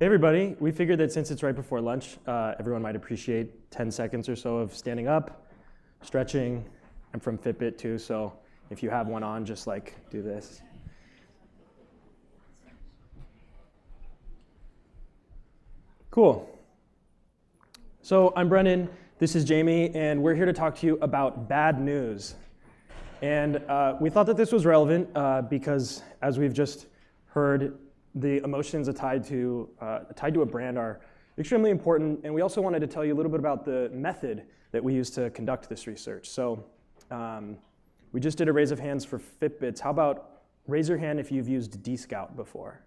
Hey everybody, we figured that since it's right before lunch, everyone might appreciate 10 seconds or so of standing up, stretching. I'm from Fitbit too, so if you have one on, just like do this. Cool. So I'm Brennan, this is Jamie, and we're here to talk to you about bad news. And we thought that this was relevant because, as we've just heard, the emotions tied to a brand are extremely important, and we also wanted to tell you a little bit about the method that we use to conduct this research. So we just did a raise of hands for Fitbits. How about raise your hand if you've used Dscout before?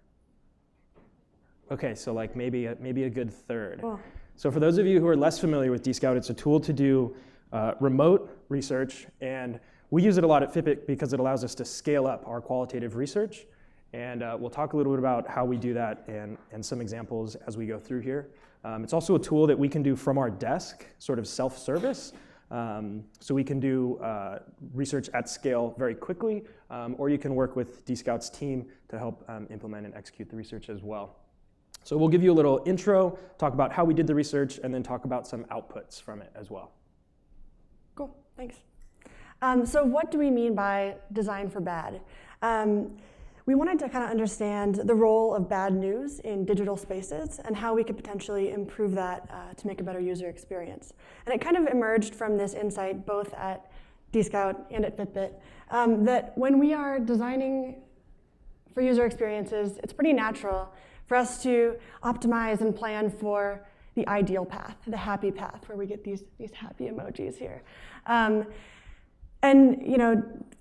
Okay, so like maybe a good third. Cool. So for those of you who are less familiar with Dscout, it's a tool to do remote research, and we use it a lot at Fitbit because it allows us to scale up our qualitative research. And we'll talk a little bit about how we do that and some examples as we go through here. It's also a tool that we can do from our desk, sort of self-service. So we can do research at scale very quickly, or you can work with Dscout's team to help implement and execute the research as well. So we'll give you a little intro, talk about how we did the research, and then talk about some outputs from it as well. Cool, thanks. So what do we mean by design for bad? We wanted to kind of understand the role of bad news in digital spaces and how we could potentially improve that to make a better user experience. And it kind of emerged from this insight both at Dscout and at Fitbit that when we are designing for user experiences, it's pretty natural for us to optimize and plan for the ideal path, the happy path, where we get these happy emojis here. And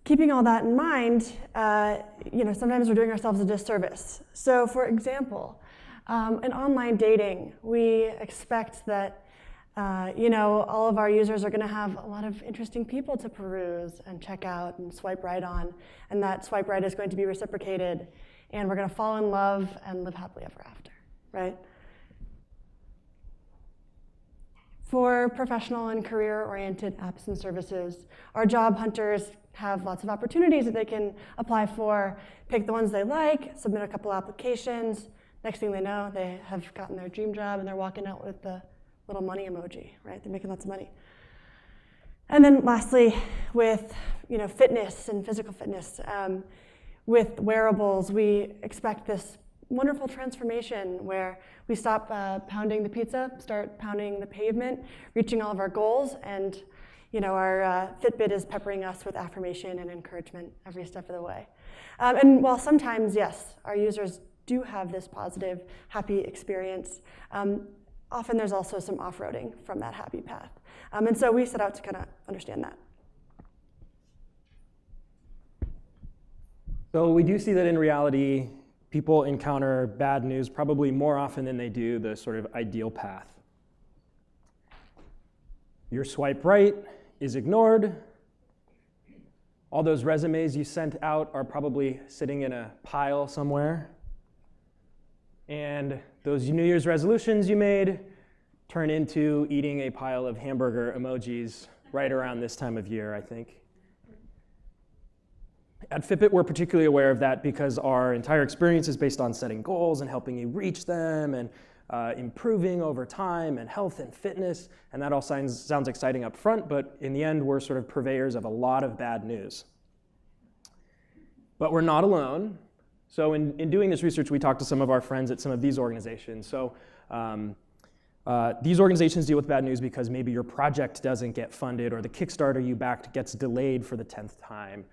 keeping all that in mind, sometimes we're doing ourselves a disservice. So for example, in online dating, we expect that all of our users are going to have a lot of interesting people to peruse and check out and swipe right on, and that swipe right is going to be reciprocated, and we're going to fall in love and live happily ever after, right? For professional and career-oriented apps and services, our job hunters have lots of opportunities that they can apply for, pick the ones they like, submit a couple applications. Next thing they know, they have gotten their dream job and they're walking out with the little money emoji, right? They're making lots of money. And then lastly, with fitness and physical fitness, with wearables, we expect this wonderful transformation where we stop pounding the pizza, start pounding the pavement, reaching all of our goals, and our Fitbit is peppering us with affirmation and encouragement every step of the way. And while sometimes, yes, our users do have this positive, happy experience, often there's also some off-roading from that happy path. And so we set out to kind of understand that. So we do see that in reality, people encounter bad news probably more often than they do the sort of ideal path. Your swipe right is ignored. All those resumes you sent out are probably sitting in a pile somewhere. And those New Year's resolutions you made turn into eating a pile of hamburger emojis right around this time of year, I think. At Fitbit, we're particularly aware of that because our entire experience is based on setting goals and helping you reach them and improving over time and health and fitness. And that all sounds exciting up front, but in the end, we're sort of purveyors of a lot of bad news. But we're not alone. So in doing this research, we talked to some of our friends at some of these organizations. So these organizations deal with bad news because maybe your project doesn't get funded or the Kickstarter you backed gets delayed for the 10th time.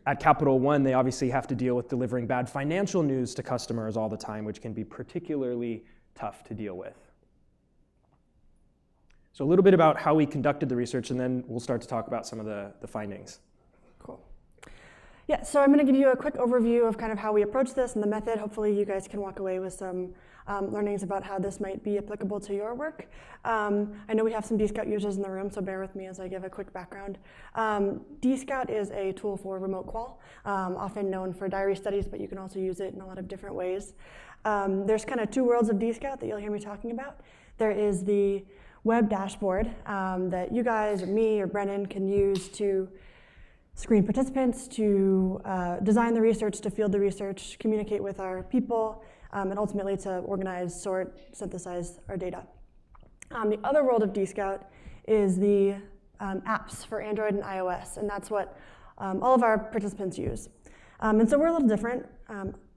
At Capital One, they obviously have to deal with delivering bad financial news to customers all the time, which can be particularly tough to deal with. So a little bit about how we conducted the research, and then we'll start to talk about some of the findings. Cool. Yeah, so I'm going to give you a quick overview of kind of how we approach this and the method. Hopefully you guys can walk away with some learnings about how this might be applicable to your work. I know we have some Dscout users in the room, so bear with me as I give a quick background. Dscout is a tool for remote qual, often known for diary studies, but you can also use it in a lot of different ways. There's kind of two worlds of Dscout that you'll hear me talking about. There is the web dashboard that you guys or me or Brennan can use to screen participants, to design the research, to field the research, communicate with our people, and ultimately to organize, sort, synthesize our data. The other world of Dscout is the apps for Android and iOS, and that's what all of our participants use. And so we're a little different.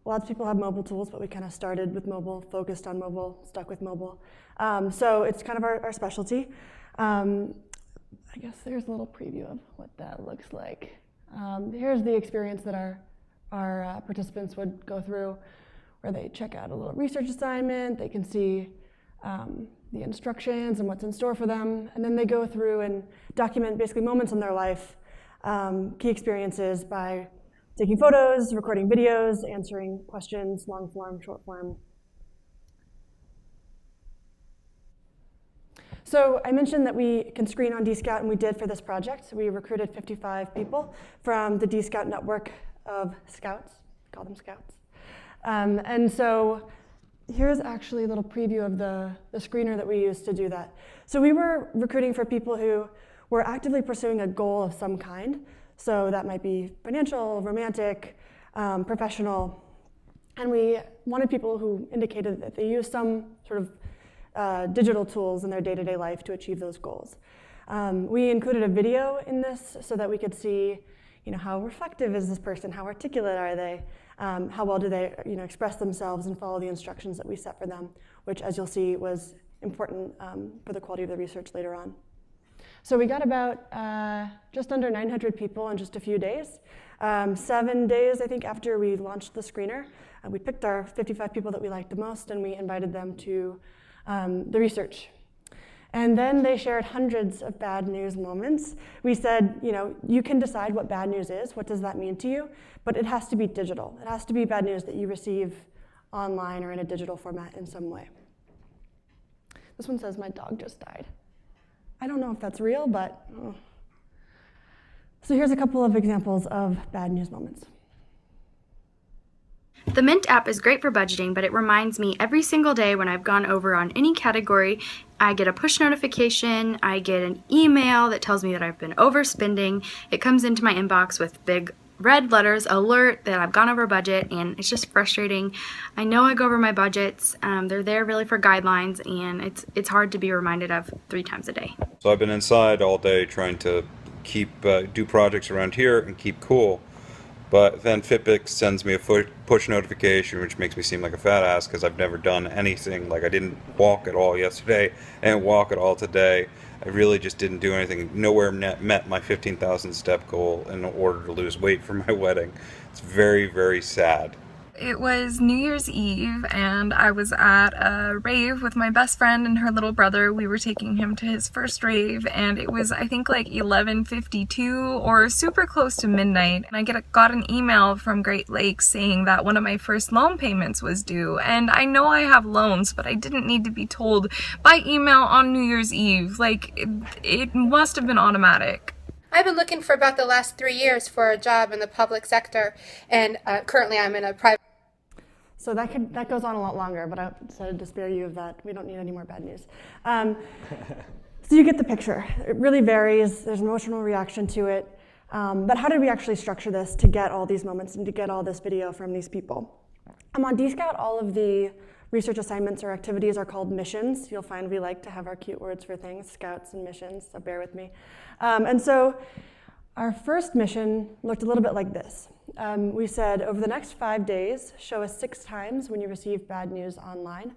Lots of people have mobile tools, but we kind of started with mobile, focused on mobile, stuck with mobile. So it's kind of our specialty. I guess there's a little preview of what that looks like. Here's the experience that our participants would go through, where they check out a little research assignment, they can see the instructions and what's in store for them, and then they go through and document basically moments in their life, key experiences by taking photos, recording videos, answering questions, long form, short form. So I mentioned that we can screen on Dscout, and we did for this project. We recruited 55 people from the Dscout network of scouts, call them scouts. And so here's actually a little preview of the screener that we used to do that. So we were recruiting for people who were actively pursuing a goal of some kind. So that might be financial, romantic, professional. And we wanted people who indicated that they use some sort of digital tools in their day-to-day life to achieve those goals. We included a video in this so that we could see, how reflective is this person, how articulate are they, how well do they, express themselves and follow the instructions that we set for them, which, as you'll see, was important for the quality of the research later on. So we got about just under 900 people in just a few days. 7 days, I think, after we launched the screener, we picked our 55 people that we liked the most, and we invited them to the research. And then they shared hundreds of bad news moments. We said, you can decide what bad news is, what does that mean to you, but it has to be digital. It has to be bad news that you receive online or in a digital format in some way. This one says, my dog just died. I don't know if that's real, but So here's a couple of examples of bad news moments. The Mint app is great for budgeting, but it reminds me every single day when I've gone over on any category, I get a push notification, I get an email that tells me that I've been overspending. It comes into my inbox with big red letters, alert that I've gone over budget, and it's just frustrating. I know I go over my budgets. They're there really for guidelines, and it's hard to be reminded of 3 times a day. So I've been inside all day trying to keep do projects around here and keep cool. But then Fitbit sends me a push notification, which makes me seem like a fat ass because I've never done anything. Like I didn't walk at all yesterday and walk at all today. I really just didn't do anything. Nowhere met my 15,000 step goal in order to lose weight for my wedding. It's very, very sad. It was New Year's Eve, and I was at a rave with my best friend and her little brother. We were taking him to his first rave, and it was, I think, like 11:52 or super close to midnight. And I got an email from Great Lakes saying that one of my first loan payments was due. And I know I have loans, but I didn't need to be told by email on New Year's Eve. Like, it must have been automatic. I've been looking for about the last 3 years for a job in the public sector, and currently I'm in a private. So that goes on a lot longer, but I decided to spare you of that. We don't need any more bad news. So you get the picture. It really varies. There's an emotional reaction to it. But how did we actually structure this to get all these moments and to get all this video from these people? On Dscout, all of the research assignments or activities are called missions. You'll find we like to have our cute words for things, scouts and missions, so bear with me. And so our first mission looked a little bit like this. We said, over the next 5 days, show us 6 times when you receive bad news online.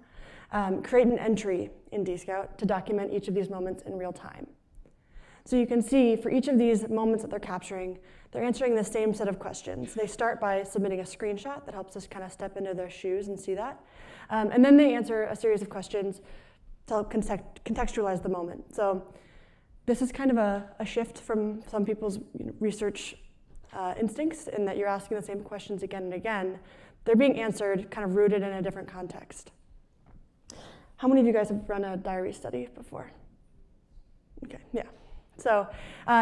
Create an entry in Dscout to document each of these moments in real time. So you can see for each of these moments that they're capturing, they're answering the same set of questions. They start by submitting a screenshot that helps us kind of step into their shoes and see that. And then they answer a series of questions to help contextualize the moment. So this is kind of a shift from some people's research instincts in that you're asking the same questions again and again. They're being answered kind of rooted in a different context. How many of you guys have run a diary study before? Okay, yeah. So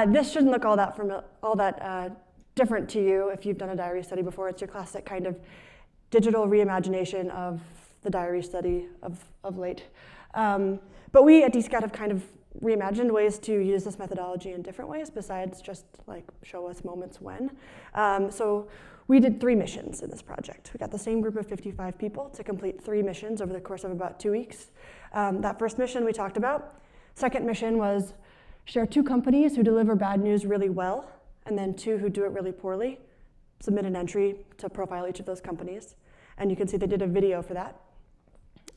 this shouldn't look all that different to you if you've done a diary study before. It's your classic kind of digital reimagination of the diary study of late. But we at Dscout have kind of reimagined ways to use this methodology in different ways besides just like show us moments when. So we did 3 missions in this project. We got the same group of 55 people to complete 3 missions over the course of about 2 weeks. That first mission we talked about. Second mission was share 2 companies who deliver bad news really well, and then 2 who do it really poorly. Submit an entry to profile each of those companies. And you can see they did a video for that.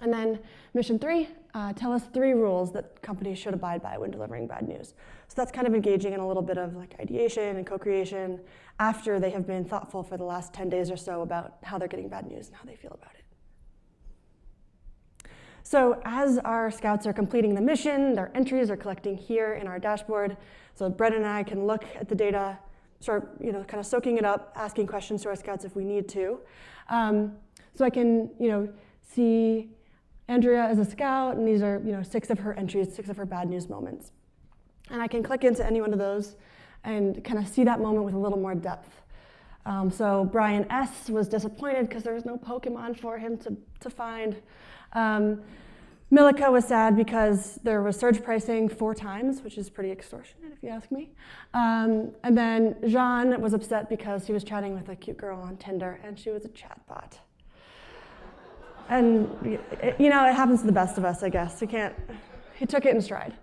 And then mission 3, tell us 3 rules that companies should abide by when delivering bad news. So that's kind of engaging in a little bit of like ideation and co-creation after they have been thoughtful for the last 10 days or so about how they're getting bad news and how they feel about it. So as our scouts are completing the mission, their entries are collecting here in our dashboard. So Brett and I can look at the data, start kind of soaking it up, asking questions to our scouts if we need to. So I can see Andrea as a scout, and these are 6 of her entries, 6 of her bad news moments. And I can click into any one of those and kind of see that moment with a little more depth. So Brian S. was disappointed because there was no Pokemon for him to find. Milica was sad because there was surge pricing 4 times, which is pretty extortionate if you ask me. And then Jean was upset because he was chatting with a cute girl on Tinder and she was a chatbot. And it happens to the best of us, I guess. He took it in stride.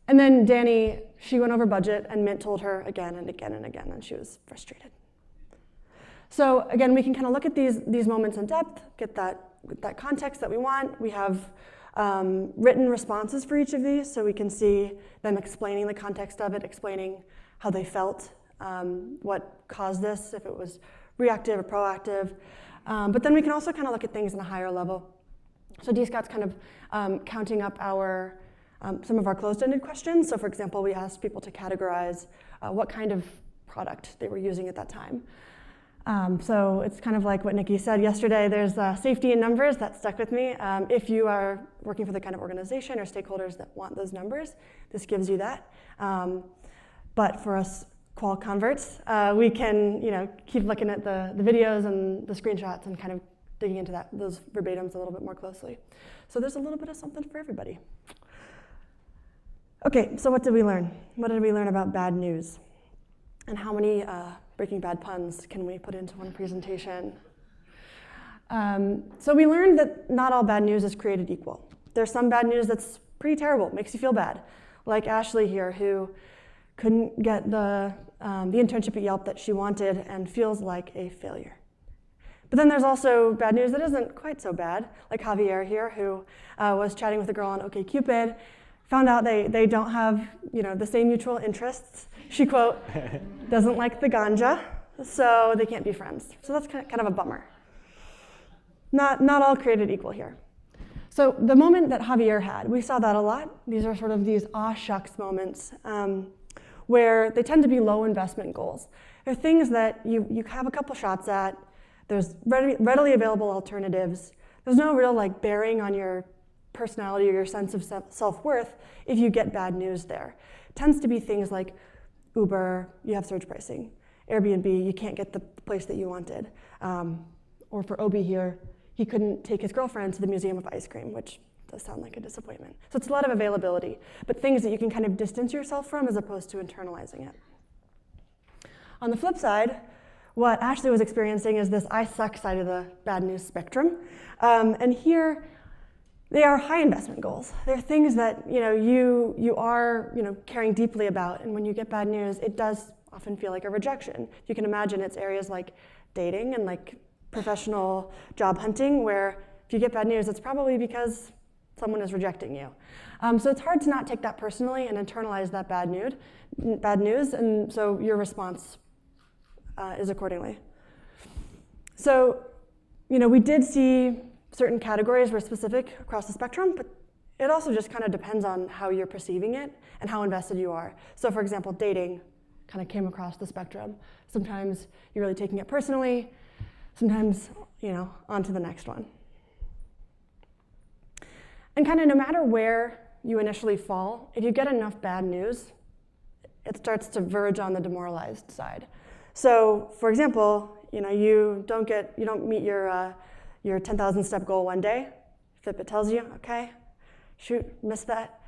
And then Danny, she went over budget, and Mint told her again and again and again, and she was frustrated. So again, we can kind of look at these moments in depth, get that context that we want. We have written responses for each of these, so we can see them explaining the context of it, explaining how they felt, what caused this, if it was reactive or proactive. But then we can also kind of look at things in a higher level. So Dscout's kind of counting up some of our closed-ended questions. So for example, we asked people to categorize what kind of product they were using at that time. So it's kind of like what Nikki said yesterday, there's safety in numbers. That stuck with me. If you are working for the kind of organization or stakeholders that want those numbers, this gives you that. But for us qual converts, we can keep looking at the videos and the screenshots and kind of digging into those verbatims a little bit more closely. So there's a little bit of something for everybody. Okay, so what did we learn? What did we learn about bad news? And how many Breaking Bad puns can we put into one presentation? So we learned that not all bad news is created equal. There's some bad news that's pretty terrible, makes you feel bad. Like Ashley here, who couldn't get the internship at Yelp that she wanted and feels like a failure. But then there's also bad news that isn't quite so bad, like Javier here, who was chatting with a girl on OkCupid, found out they don't have the same mutual interests. She, quote, doesn't like the ganja, so they can't be friends. So that's kind of a bummer. Not all created equal here. So the moment that Javier had, we saw that a lot. These are sort of these aw shucks moments where they tend to be low investment goals. They're things that you have a couple shots at. There's readily available alternatives. There's no real bearing on your personality or your sense of self-worth if you get bad news there. It tends to be things like Uber, you have surge pricing. Airbnb, you can't get the place that you wanted. Or for Obi here, he couldn't take his girlfriend to the Museum of Ice Cream, which does sound like a disappointment. So it's a lot of availability, but things that you can kind of distance yourself from as opposed to internalizing it. On the flip side, what Ashley was experiencing is this I suck side of the bad news spectrum. And here, they are high investment goals. They're things that you are caring deeply about, and when you get bad news, it does often feel like a rejection. You can imagine it's areas like dating and professional job hunting, where if you get bad news, it's probably because someone is rejecting you. So it's hard to not take that personally and internalize that bad news, and so your response is accordingly. So we did see certain categories were specific across the spectrum, but it also just kind of depends on how you're perceiving it and how invested you are. So for example, dating kind of came across the spectrum. Sometimes you're really taking it personally, sometimes, on to the next one. And kind of no matter where you initially fall, if you get enough bad news, it starts to verge on the demoralized side. So for example, you don't meet your 10,000 step goal one day. Fitbit tells you, okay, shoot, missed that.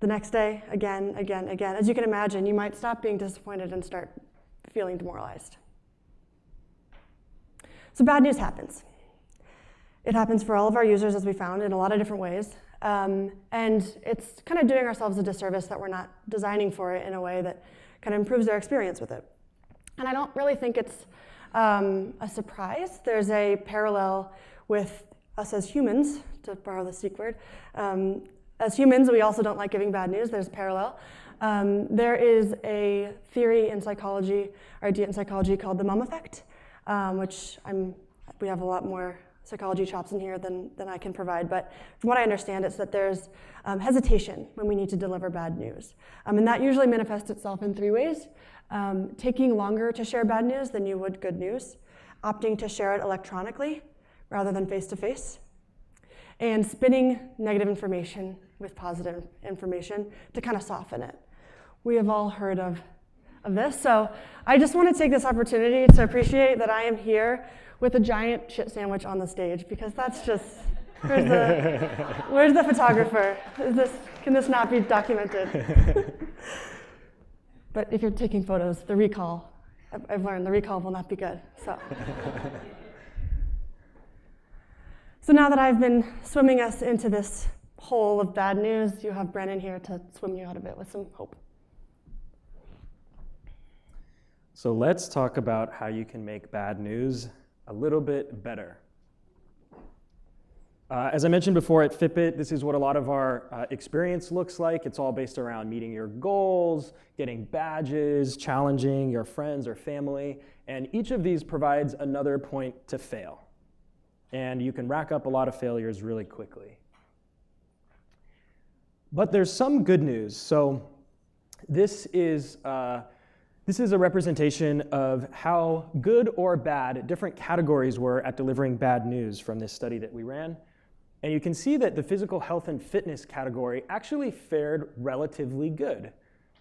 The next day, again. As you can imagine, you might stop being disappointed and start feeling demoralized. So bad news happens. It happens for all of our users, as we found, in a lot of different ways. And it's kind of doing ourselves a disservice that we're not designing for it in a way that kind of improves their experience with it. And I don't really think it's a surprise. There's a parallel with us as humans, to borrow the Seek word. As humans, we also don't like giving bad news. There's a parallel. There is a theory in psychology, or idea in psychology, called the mum effect, which we have a lot more psychology chops in here than I can provide. But from what I understand, it's that there's hesitation when we need to deliver bad news. And that usually manifests itself in 3 ways. Taking longer to share bad news than you would good news, opting to share it electronically rather than face-to-face, and spinning negative information with positive information to kind of soften it. We have all heard of this, so I just want to take this opportunity to appreciate that I am here with a giant shit sandwich on the stage, because that's just, where's the photographer? Can this not be documented? But if you're taking photos, the recall, I've learned the recall will not be good, so. So now that I've been swimming us into this hole of bad news, you have Brennan here to swim you out of it with some hope. So let's talk about how you can make bad news a little bit better. As I mentioned before, at Fitbit, this is what a lot of our experience looks like. It's all based around meeting your goals, getting badges, challenging your friends or family, and each of these provides another point to fail. And you can rack up a lot of failures really quickly. But there's some good news. So this is a representation of how good or bad different categories were at delivering bad news from this study that we ran. And you can see that the physical health and fitness category actually fared relatively good.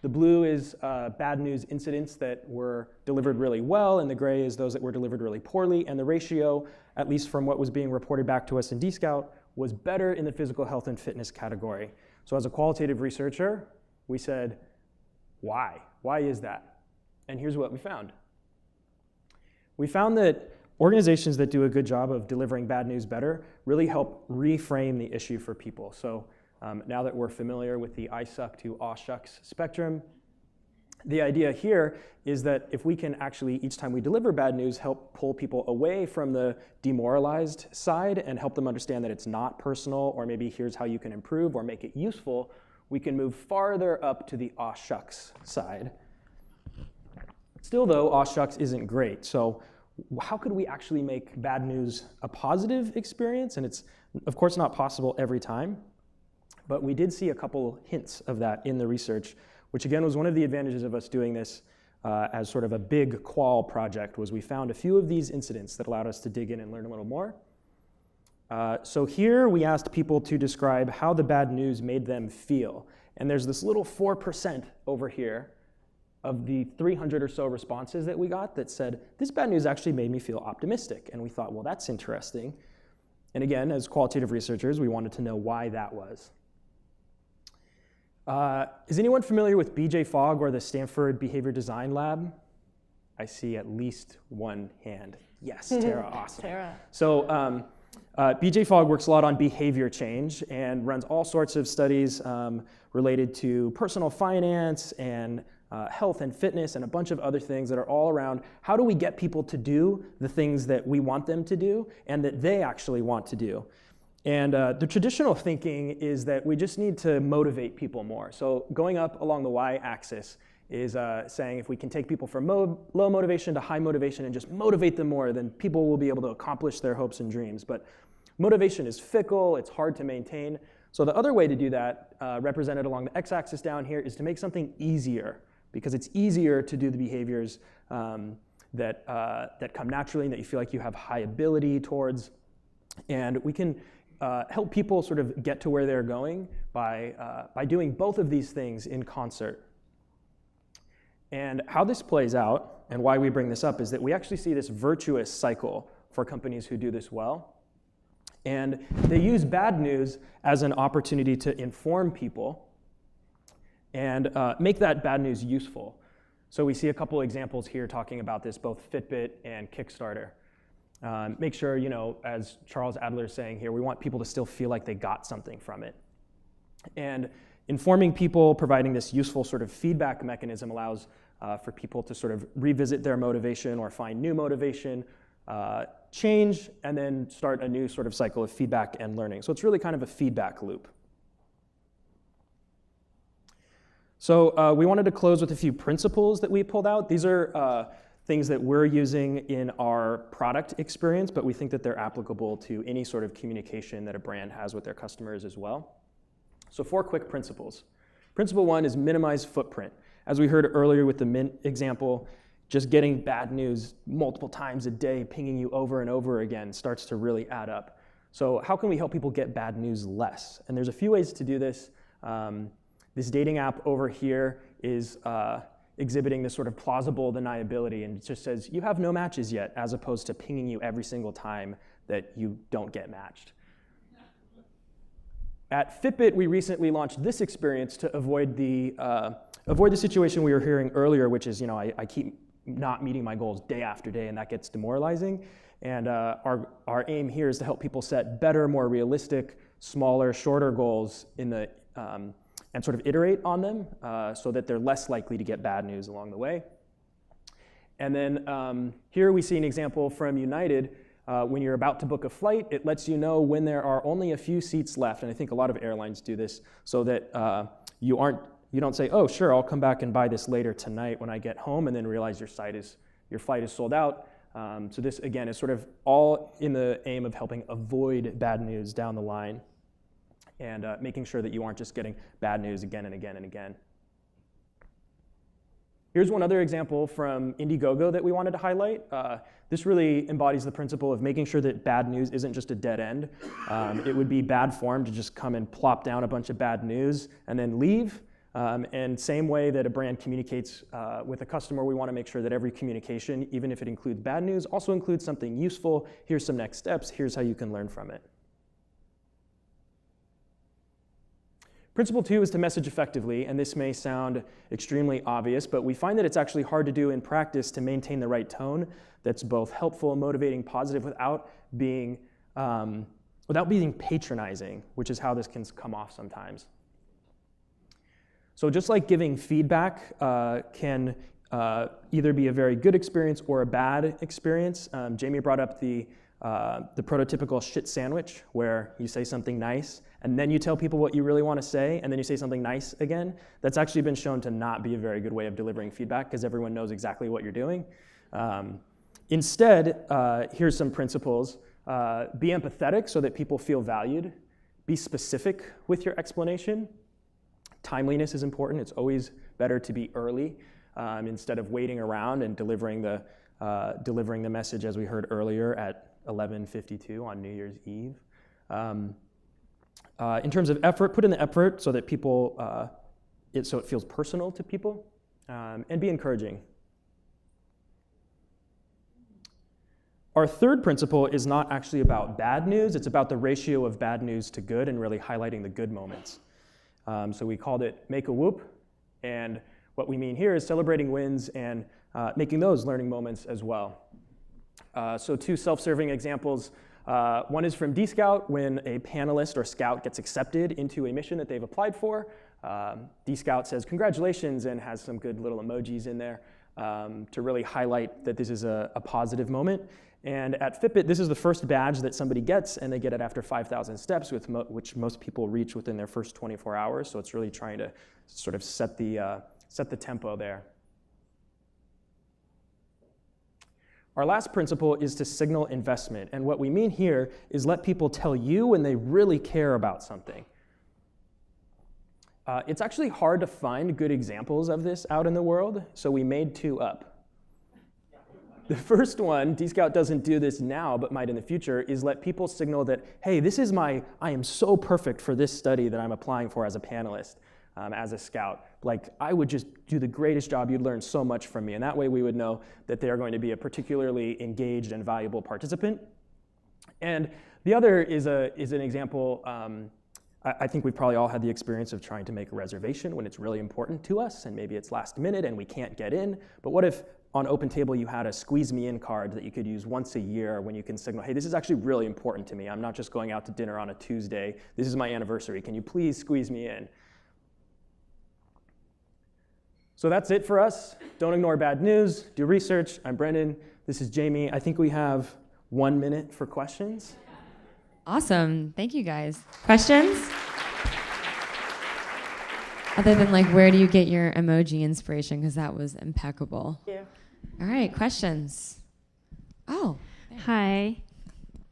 The blue is bad news incidents that were delivered really well, and the gray is those that were delivered really poorly. And the ratio, at least from what was being reported back to us in Dscout, was better in the physical health and fitness category. So as a qualitative researcher, we said, why? Why is that? And here's what we found. We found that organizations that do a good job of delivering bad news better really help reframe the issue for people. So now that we're familiar with the I suck to aw shucks spectrum, the idea here is that if we can actually, each time we deliver bad news, help pull people away from the demoralized side and help them understand that it's not personal, or maybe here's how you can improve or make it useful, we can move farther up to the aw shucks side. Still though, aw shucks isn't great. So how could we actually make bad news a positive experience? And it's of course not possible every time, but we did see a couple hints of that in the research, which again was one of the advantages of us doing this as sort of a big qual project, was we found a few of these incidents that allowed us to dig in and learn a little more. So here we asked people to describe how the bad news made them feel. And there's this little 4% over here of the 300 or so responses that we got that said, this bad news actually made me feel optimistic. And we thought, well, that's interesting. And again, as qualitative researchers, we wanted to know why that was. Is anyone familiar with BJ Fogg or the Stanford Behavior Design Lab? I see at least one hand. Yes, Tara, awesome. Tara. So BJ Fogg works a lot on behavior change and runs all sorts of studies related to personal finance and health and fitness and a bunch of other things that are all around how do we get people to do the things that we want them to do and that they actually want to do. And the traditional thinking is that we just need to motivate people more. So going up along the y-axis is saying if we can take people from low motivation to high motivation and just motivate them more, then people will be able to accomplish their hopes and dreams. But motivation is fickle, it's hard to maintain. So the other way to do that, represented along the x-axis down here, is to make something easier, because it's easier to do the behaviors that come naturally and that you feel like you have high ability towards. And we can help people sort of get to where they're going by doing both of these things in concert. And how this plays out, and why we bring this up, is that we actually see this virtuous cycle for companies who do this well. And they use bad news as an opportunity to inform people and make that bad news useful. So we see a couple examples here talking about this, both Fitbit and Kickstarter. Make sure, as Charles Adler is saying here, we want people to still feel like they got something from it. And informing people, providing this useful sort of feedback mechanism allows for people to sort of revisit their motivation or find new motivation, change, and then start a new sort of cycle of feedback and learning. So it's really kind of a feedback loop. So we wanted to close with a few principles that we pulled out. These are things that we're using in our product experience, but we think that they're applicable to any sort of communication that a brand has with their customers as well. So 4 quick principles. Principle 1 is minimize footprint. As we heard earlier with the Mint example, just getting bad news multiple times a day, pinging you over and over again, starts to really add up. So how can we help people get bad news less? And there's a few ways to do this. This dating app over here is exhibiting this sort of plausible deniability, and it just says, you have no matches yet, as opposed to pinging you every single time that you don't get matched. At Fitbit, we recently launched this experience to avoid the situation we were hearing earlier, which is, I keep not meeting my goals day after day, and that gets demoralizing. And our aim here is to help people set better, more realistic, smaller, shorter goals in the and sort of iterate on them so that they're less likely to get bad news along the way. And then here we see an example from United. When you're about to book a flight, it lets you know when there are only a few seats left, and I think a lot of airlines do this, so that you don't say, oh, sure, I'll come back and buy this later tonight when I get home, and then realize your flight is sold out. So this, again, is sort of all in the aim of helping avoid bad news down the line, and making sure that you aren't just getting bad news again and again and again. Here's one other example from Indiegogo that we wanted to highlight. This really embodies the principle of making sure that bad news isn't just a dead end. It would be bad form to just come and plop down a bunch of bad news and then leave. And same way that a brand communicates with a customer, we want to make sure that every communication, even if it includes bad news, also includes something useful. Here's some next steps. Here's how you can learn from it. Principle 2 is to message effectively, and this may sound extremely obvious, but we find that it's actually hard to do in practice to maintain the right tone that's both helpful, motivating, positive, without being patronizing, which is how this can come off sometimes. So just like giving feedback can either be a very good experience or a bad experience, Jamie brought up the prototypical shit sandwich, where you say something nice, and then you tell people what you really want to say, and then you say something nice again. That's actually been shown to not be a very good way of delivering feedback, because everyone knows exactly what you're doing. Instead, here's some principles. Be empathetic so that people feel valued. Be specific with your explanation. Timeliness is important. It's always better to be early instead of waiting around and delivering the message, as we heard earlier, at 11:52 on New Year's Eve. In terms of effort, put in the effort so that so it feels personal to people, and be encouraging. Our third principle is not actually about bad news. It's about the ratio of bad news to good and really highlighting the good moments. So we called it Make a Whoop, and what we mean here is celebrating wins and making those learning moments as well. So 2 self-serving examples. One is from Dscout, when a panelist or scout gets accepted into a mission that they've applied for. Dscout says, congratulations, and has some good little emojis in there to really highlight that this is a positive moment. And at Fitbit, this is the first badge that somebody gets, and they get it after 5,000 steps, which most people reach within their first 24 hours. So it's really trying to sort of set the tempo there. Our last principle is to signal investment. And what we mean here is let people tell you when they really care about something. It's actually hard to find good examples of this out in the world, so we made 2 up. The first one, Dscout doesn't do this now, but might in the future, is let people signal that, hey, I am so perfect for this study that I'm applying for as a panelist, as a scout. Like, I would just do the greatest job, you'd learn so much from me. And that way we would know that they are going to be a particularly engaged and valuable participant. And the other is an example, I think we've probably all had the experience of trying to make a reservation when it's really important to us, and maybe it's last minute and we can't get in. But what if on OpenTable you had a squeeze me in card that you could use once a year when you can signal, hey, this is actually really important to me. I'm not just going out to dinner on a Tuesday. This is my anniversary. Can you please squeeze me in? So that's it for us. Don't ignore bad news. Do research. I'm Brendan. This is Jamie. I think we have 1 minute for questions. Awesome. Thank you, guys. Questions? Other than like, where do you get your emoji inspiration? Because that was impeccable. Yeah. All right, questions. Oh. Hi.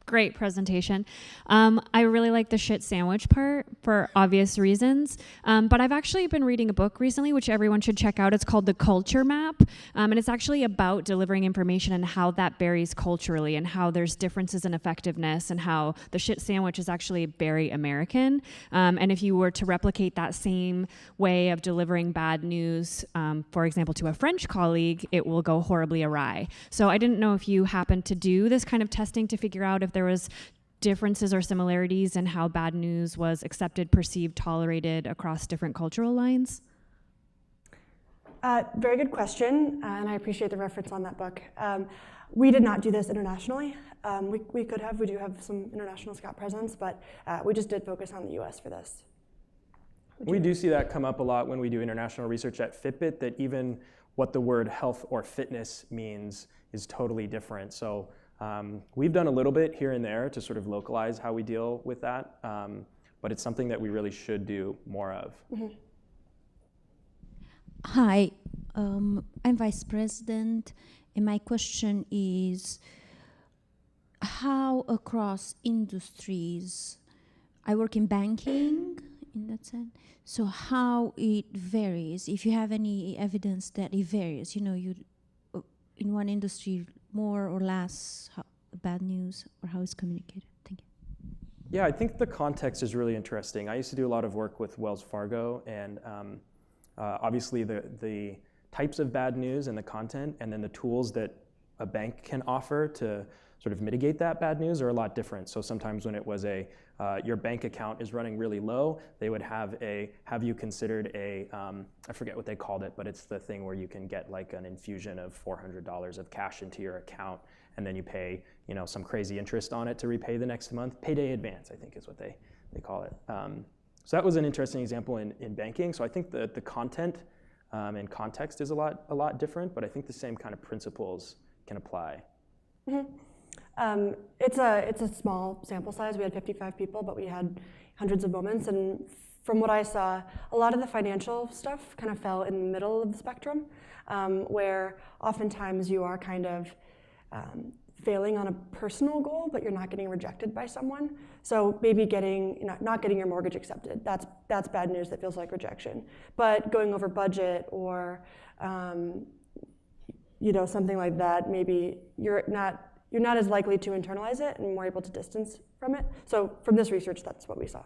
Great presentation. I really like the shit sandwich part for obvious reasons. But I've actually been reading a book recently, which everyone should check out. It's called The Culture Map. And it's actually about delivering information and how that varies culturally and how there's differences in effectiveness and how the shit sandwich is actually very American. And if you were to replicate that same way of delivering bad news, for example, to a French colleague, it will go horribly awry. So I didn't know if you happened to do this kind of testing to figure out if there was differences or similarities in how bad news was accepted, perceived, tolerated across different cultural lines? Very good question, and I appreciate the reference on that book. We did not do this internationally. We could have. We do have some international Scout presence, but we just did focus on the US for this. We do see that come up a lot when we do international research at Fitbit, that even what the word health or fitness means is totally different. So we've done a little bit here and there to sort of localize how we deal with that, but it's something that we really should do more of. Mm-hmm. Hi, I'm Vice President, and my question is, how across industries, I work in banking in that sense, so how it varies, if you have any evidence that it varies, you know, in one industry, more or less bad news, or how it's communicated? Thank you. Yeah, I think the context is really interesting. I used to do a lot of work with Wells Fargo, and obviously the types of bad news and the content, and then the tools that a bank can offer to sort of mitigate that bad news are a lot different. So sometimes when it was your bank account is running really low, they would have you considered I forget what they called it, but it's the thing where you can get like an infusion of $400 of cash into your account, and then you pay, you know, some crazy interest on it to repay the next month. Payday advance, I think is what they call it. So that was an interesting example in banking. So I think the content and context is a lot different, but I think the same kind of principles can apply. Mm-hmm. It's a small sample size. We had 55 people, but we had hundreds of moments. And from what I saw, a lot of the financial stuff kind of fell in the middle of the spectrum, where oftentimes you are kind of failing on a personal goal, but you're not getting rejected by someone. So maybe not getting your mortgage accepted. That's bad news that feels like rejection. But going over budget or something like that, maybe you're not as likely to internalize it and more able to distance from it. So from this research, that's what we saw.